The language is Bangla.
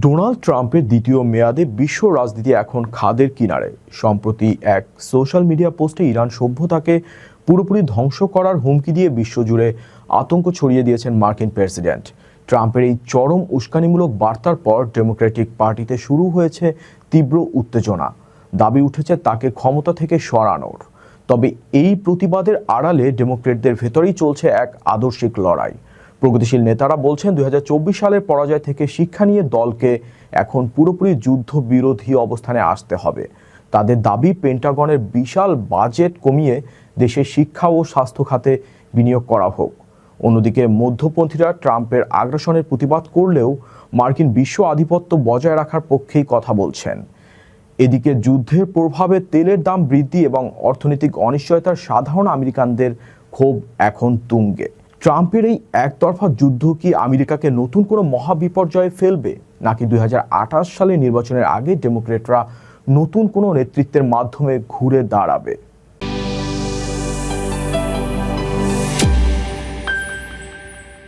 ডোনাল্ড ট্রাম্পের দ্বিতীয় মেয়াদে বিশ্ব রাজনীতি এখন খাদের কিনারে। সম্প্রতি এক সোশ্যাল মিডিয়া পোস্টে ইরান সভ্যতাকে পুরোপুরি ধ্বংস করার হুমকি দিয়ে বিশ্বজুড়ে আতঙ্ক ছড়িয়ে দিয়েছেন মার্কিন প্রেসিডেন্ট। ট্রাম্পের এই চরম উস্কানিমূলক বার্তার পর ডেমোক্রেটিক পার্টিতে শুরু হয়েছে তীব্র উত্তেজনা। দাবি উঠেছে তাকে ক্ষমতা থেকে সরানোর। তবে এই প্রতিবাদের আড়ালে ডেমোক্রেটদের ভেতরেই চলছে এক আদর্শিক লড়াই। প্রগতিশীল নেতারা বলছেন 2024 সালের পরাজয় থেকে শিক্ষা নিয়ে দলকে এখন পুরোপুরি যুদ্ধ বিরোধী অবস্থানে আসতে হবে। তাদের দাবি পেন্টাগনের বিশাল বাজেট কমিয়ে দেশের শিক্ষা ও স্বাস্থ্য খাতে বিনিয়োগ করা হোক। অন্যদিকে মধ্যপন্থীরা ট্রাম্পের আগ্রাসনের প্রতিবাদ করলেও মার্কিন বিশ্ব আধিপত্য বজায় রাখার পক্ষেই কথা বলছেন। এদিকে যুদ্ধের প্রভাবে তেলের দাম বৃদ্ধি এবং অর্থনৈতিক অনিশ্চয়তার সাধারণ আমেরিকানদের ক্ষোভ এখন তুঙ্গে। ট্রাম্পের এই একতরফা যুদ্ধ কি আমেরিকাকে নতুন কোনো মহাবিপর্যয়ে ফেলবে, নাকি 2028 সালের নির্বাচনের আগে ডেমোক্রেটরা নতুন কোনো নেতৃত্বের মাধ্যমে ঘুরে দাঁড়াবে?